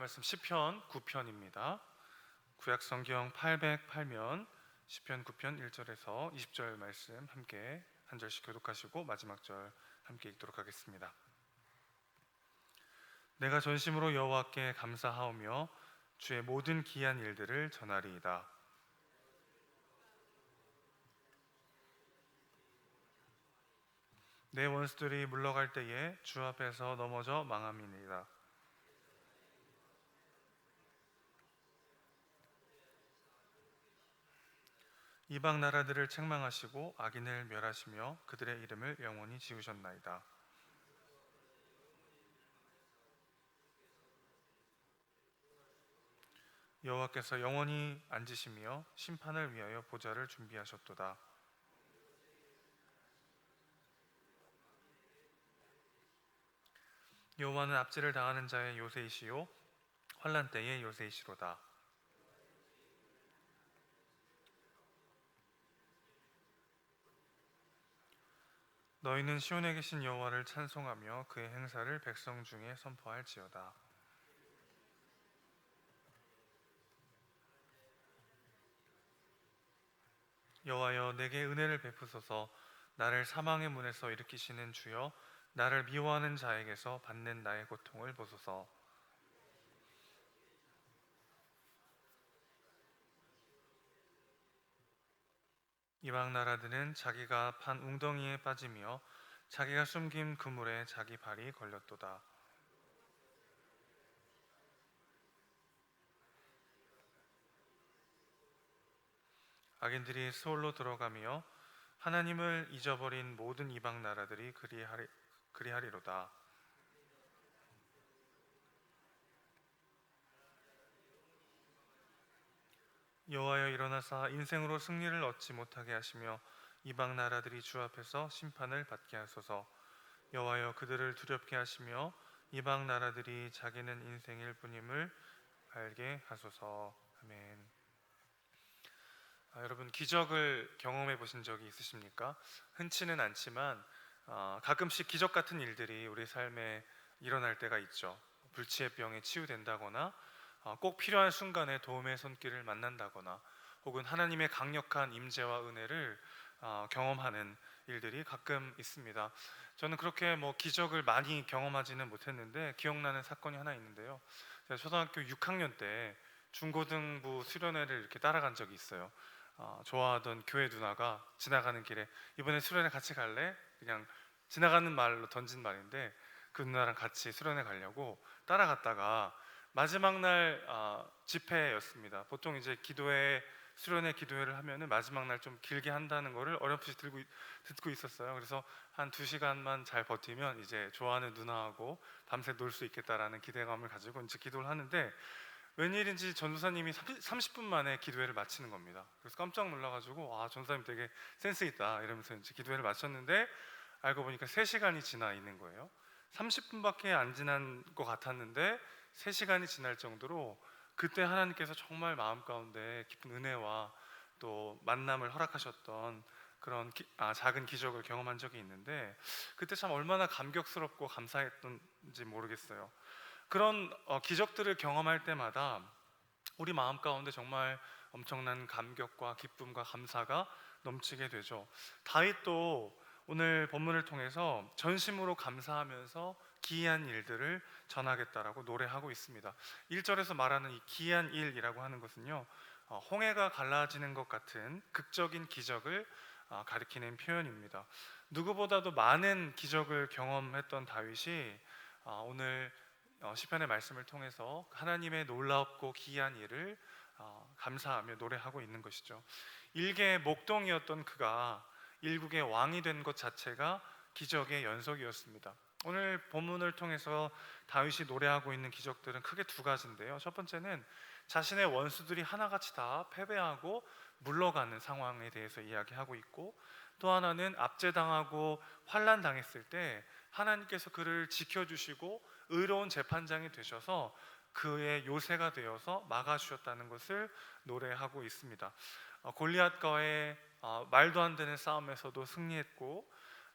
말씀 시편 9편입니다. 구약 성경 808면 시편 9편 1절에서 20절 말씀 함께 한 절씩 교독하시고 마지막 절 함께 읽도록 하겠습니다. 내가 전심으로 여호와께 감사하오며 주의 모든 기이한 일들을 전하리이다. 내 원수들이 물러갈 때에 주 앞에서 넘어져 망함이니이다. 이방 나라들을 책망하시고 악인을 멸하시며 그들의 이름을 영원히 지우셨나이다. 여호와께서 영원히 앉으시며 심판을 위하여 보좌를 준비하셨도다. 여호와는 압제를 당하는 자의 요새이시요 환난 때의 요새이시로다. 너희는 시온에 계신 여호와를 찬송하며 그의 행사를 백성 중에 선포할지어다. 여호와여, 내게 은혜를 베푸소서. 나를 사망의 문에서 일으키시는 주여, 나를 미워하는 자에게서 받는 나의 고통을 보소서. 이방 나라들은 자기가 판 웅덩이에 빠지며 자기가 숨긴 그물에 자기 발이 걸렸도다. 악인들이 스올로 들어가며 하나님을 잊어버린 모든 이방 나라들이 그리하리로다. 여호와여, 일어나사 인생으로 승리를 얻지 못하게 하시며 이방 나라들이 주 앞에서 심판을 받게 하소서. 여호와여, 그들을 두렵게 하시며 이방 나라들이 자기는 인생일 뿐임을 알게 하소서. 아멘. 여러분, 기적을 경험해 보신 적이 있으십니까? 흔치는 않지만 가끔씩 기적 같은 일들이 우리 삶에 일어날 때가 있죠. 불치의 병에 치유된다거나 꼭 필요한 순간에 도움의 손길을 만난다거나 혹은 하나님의 강력한 임재와 은혜를 경험하는 일들이 가끔 있습니다. 저는 그렇게 기적을 많이 경험하지는 못했는데 기억나는 사건이 하나 있는데요. 제가 초등학교 6학년 때 중고등부 수련회를 이렇게 따라간 적이 있어요. 좋아하던 교회 누나가 지나가는 길에 이번에 수련회 같이 갈래? 그냥 지나가는 말로 던진 말인데 그 누나랑 같이 수련회 가려고 따라갔다가 마지막 날 집회였습니다. 보통 이제 수련회 기도회를 하면은 마지막 날 좀 길게 한다는 거를 어렴풋이 듣고 있었어요. 그래서 한 2시간만 잘 버티면 이제 좋아하는 누나하고 밤새 놀 수 있겠다라는 기대감을 가지고 이제 기도를 하는데 웬일인지 전도사님이 30분 만에 기도회를 마치는 겁니다. 그래서 깜짝 놀라가지고 전도사님 되게 센스 있다 이러면서 이제 기도회를 마쳤는데 알고 보니까 3시간이 지나 있는 거예요. 30분밖에 안 지난 것 같았는데 3시간이 지날 정도로 그때 하나님께서 정말 마음 가운데 깊은 은혜와 또 만남을 허락하셨던 그런 작은 기적을 경험한 적이 있는데 그때 참 얼마나 감격스럽고 감사했던지 모르겠어요. 그런 기적들을 경험할 때마다 우리 마음 가운데 정말 엄청난 감격과 기쁨과 감사가 넘치게 되죠. 다윗도 오늘 본문을 통해서 전심으로 감사하면서 기이한 일들을 전하겠다라고 노래하고 있습니다. 1절에서 말하는 이 기이한 일이라고 하는 것은요, 홍해가 갈라지는 것 같은 극적인 기적을 가리키는 표현입니다. 누구보다도 많은 기적을 경험했던 다윗이 오늘 시편의 말씀을 통해서 하나님의 놀랍고 기이한 일을 감사하며 노래하고 있는 것이죠. 일개의 목동이었던 그가 일국의 왕이 된 것 자체가 기적의 연속이었습니다. 오늘 본문을 통해서 다윗이 노래하고 있는 기적들은 크게 2가지인데요. 첫 번째는 자신의 원수들이 하나같이 다 패배하고 물러가는 상황에 대해서 이야기하고 있고, 또 하나는 압제당하고 환난당했을 때 하나님께서 그를 지켜주시고 의로운 재판장이 되셔서 그의 요새가 되어서 막아주셨다는 것을 노래하고 있습니다. 골리앗과의 말도 안 되는 싸움에서도 승리했고,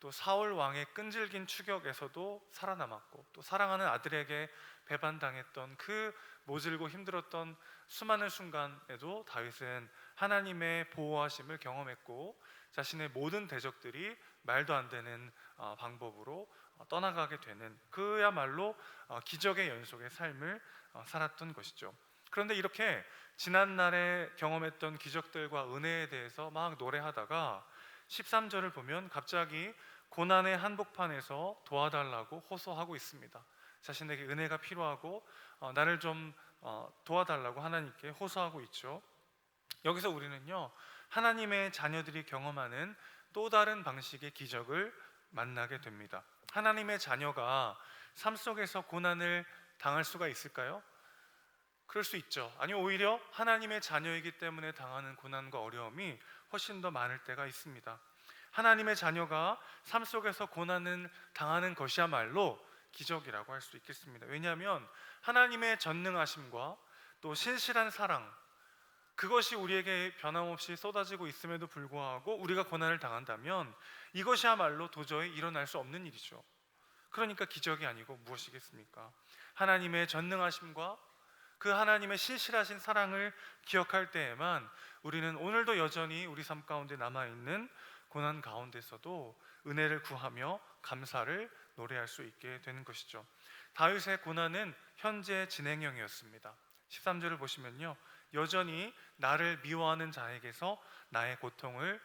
또 사울 왕의 끈질긴 추격에서도 살아남았고, 또 사랑하는 아들에게 배반당했던 그 모질고 힘들었던 수많은 순간에도 다윗은 하나님의 보호하심을 경험했고 자신의 모든 대적들이 말도 안 되는 방법으로 떠나가게 되는 그야말로 기적의 연속의 삶을 살았던 것이죠. 그런데 이렇게 지난날에 경험했던 기적들과 은혜에 대해서 막 노래하다가 13절을 보면 갑자기 고난의 한복판에서 도와달라고 호소하고 있습니다. 자신에게 은혜가 필요하고 나를 좀 도와달라고 하나님께 호소하고 있죠. 여기서 우리는요, 하나님의 자녀들이 경험하는 또 다른 방식의 기적을 만나게 됩니다. 하나님의 자녀가 삶 속에서 고난을 당할 수가 있을까요? 그럴 수 있죠. 아니, 오히려 하나님의 자녀이기 때문에 당하는 고난과 어려움이 훨씬 더 많을 때가 있습니다. 하나님의 자녀가 삶 속에서 고난을 당하는 것이야말로 기적이라고 할 수 있겠습니다. 왜냐하면 하나님의 전능하심과 또 신실한 사랑, 그것이 우리에게 변함없이 쏟아지고 있음에도 불구하고 우리가 고난을 당한다면 이것이야말로 도저히 일어날 수 없는 일이죠. 그러니까 기적이 아니고 무엇이겠습니까? 하나님의 전능하심과 그 하나님의 신실하신 사랑을 기억할 때에만 우리는 오늘도 여전히 우리 삶 가운데 남아있는 고난 가운데서도 은혜를 구하며 감사를 노래할 수 있게 되는 것이죠. 다윗의 고난은 현재 진행형이었습니다. 13절을 보시면요, 여전히 나를 미워하는 자에게서 나의 고통을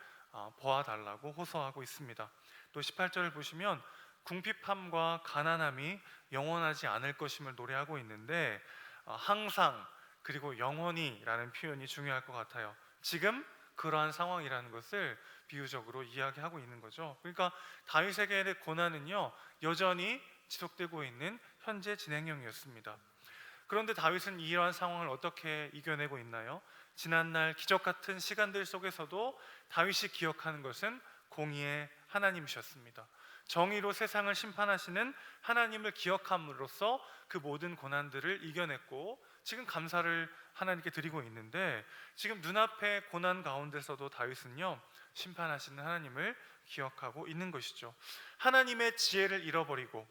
보아달라고 호소하고 있습니다. 또 18절을 보시면 궁핍함과 가난함이 영원하지 않을 것임을 노래하고 있는데 항상 그리고 영원히라는 표현이 중요할 것 같아요. 지금 그러한 상황이라는 것을 비유적으로 이야기하고 있는 거죠. 그러니까 다윗에게의 고난은요, 여전히 지속되고 있는 현재 진행형이었습니다. 그런데 다윗은 이러한 상황을 어떻게 이겨내고 있나요? 지난날 기적 같은 시간들 속에서도 다윗이 기억하는 것은 공의의 하나님이셨습니다. 정의로 세상을 심판하시는 하나님을 기억함으로써 그 모든 고난들을 이겨냈고 지금 감사를 하나님께 드리고 있는데, 지금 눈앞의 고난 가운데서도 다윗은요, 심판하시는 하나님을 기억하고 있는 것이죠. 하나님의 지혜를 잃어버리고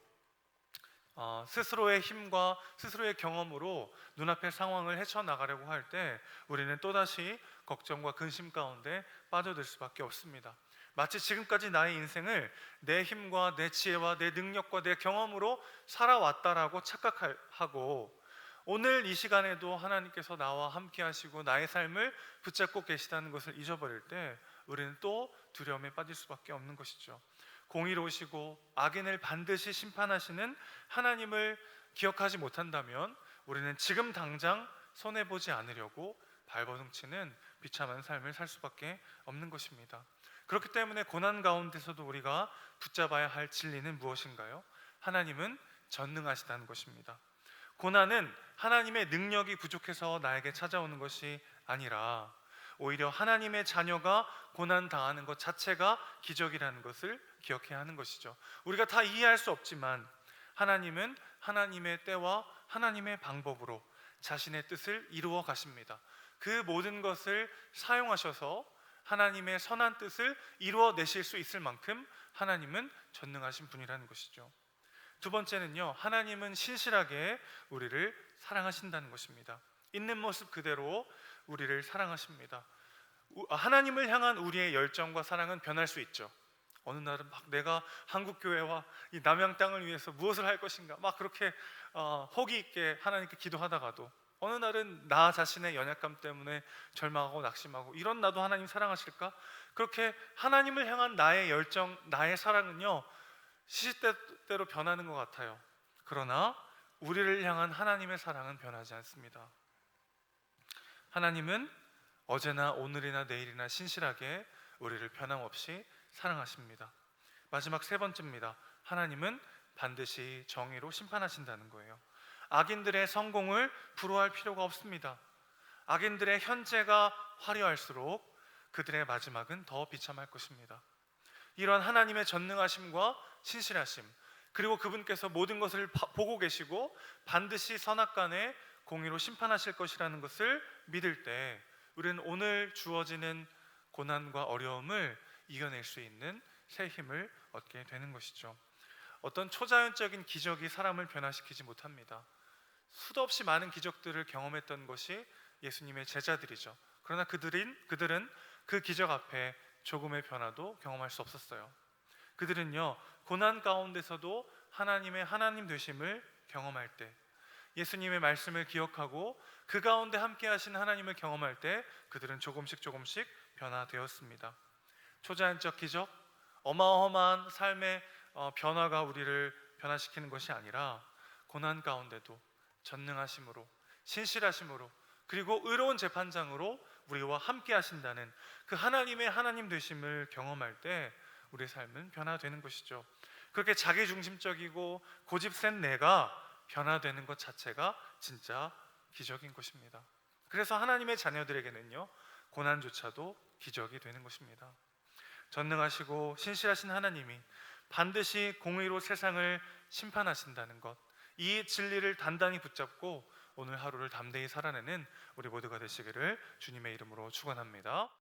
스스로의 힘과 스스로의 경험으로 눈앞의 상황을 헤쳐나가려고 할 때 우리는 또다시 걱정과 근심 가운데 빠져들 수밖에 없습니다. 마치 지금까지 나의 인생을 내 힘과 내 지혜와 내 능력과 내 경험으로 살아왔다라고 착각하고 오늘 이 시간에도 하나님께서 나와 함께 하시고 나의 삶을 붙잡고 계시다는 것을 잊어버릴 때 우리는 또 두려움에 빠질 수밖에 없는 것이죠. 공의로우시고 악인을 반드시 심판하시는 하나님을 기억하지 못한다면 우리는 지금 당장 손해보지 않으려고 발버둥치는 비참한 삶을 살 수밖에 없는 것입니다. 그렇기 때문에 고난 가운데서도 우리가 붙잡아야 할 진리는 무엇인가요? 하나님은 전능하시다는 것입니다. 고난은 하나님의 능력이 부족해서 나에게 찾아오는 것이 아니라 오히려 하나님의 자녀가 고난 당하는 것 자체가 기적이라는 것을 기억해야 하는 것이죠. 우리가 다 이해할 수 없지만 하나님은 하나님의 때와 하나님의 방법으로 자신의 뜻을 이루어 가십니다. 그 모든 것을 사용하셔서 하나님의 선한 뜻을 이루어내실 수 있을 만큼 하나님은 전능하신 분이라는 것이죠. 두 번째는요, 하나님은 신실하게 우리를 사랑하신다는 것입니다. 있는 모습 그대로 우리를 사랑하십니다. 하나님을 향한 우리의 열정과 사랑은 변할 수 있죠. 어느 날은 막 내가 한국 교회와 이 남양 땅을 위해서 무엇을 할 것인가 막 그렇게 호기 있게 하나님께 기도하다가도 어느 날은 나 자신의 연약감 때문에 절망하고 낙심하고, 이런 나도 하나님 사랑하실까? 그렇게 하나님을 향한 나의 열정, 나의 사랑은요, 시시때때로 변하는 것 같아요. 그러나 우리를 향한 하나님의 사랑은 변하지 않습니다. 하나님은 어제나 오늘이나 내일이나 신실하게 우리를 변함없이 사랑하십니다. 마지막 세 번째입니다. 하나님은 반드시 정의로 심판하신다는 거예요. 악인들의 성공을 부러워할 필요가 없습니다. 악인들의 현재가 화려할수록 그들의 마지막은 더 비참할 것입니다. 이러한 하나님의 전능하심과 신실하심, 그리고 그분께서 모든 것을 보고 계시고 반드시 선악간에 공의로 심판하실 것이라는 것을 믿을 때 우리는 오늘 주어지는 고난과 어려움을 이겨낼 수 있는 새 힘을 얻게 되는 것이죠. 어떤 초자연적인 기적이 사람을 변화시키지 못합니다. 수도 없이 많은 기적들을 경험했던 것이 예수님의 제자들이죠. 그러나 그들은 그 기적 앞에 조금의 변화도 경험할 수 없었어요. 그들은요, 고난 가운데서도 하나님의 하나님 되심을 경험할 때, 예수님의 말씀을 기억하고 그 가운데 함께 하신 하나님을 경험할 때 그들은 조금씩 변화되었습니다. 초자연적 기적, 어마어마한 삶의 변화가 우리를 변화시키는 것이 아니라 고난 가운데도 전능하심으로, 신실하심으로, 그리고 의로운 재판장으로 우리와 함께 하신다는 그 하나님의 하나님 되심을 경험할 때 우리의 삶은 변화되는 것이죠. 그렇게 자기중심적이고 고집센 내가 변화되는 것 자체가 진짜 기적인 것입니다. 그래서 하나님의 자녀들에게는요, 고난조차도 기적이 되는 것입니다. 전능하시고 신실하신 하나님이 반드시 공의로 세상을 심판하신다는 것, 이 진리를 단단히 붙잡고 오늘 하루를 담대히 살아내는 우리 모두가 되시기를 주님의 이름으로 축원합니다.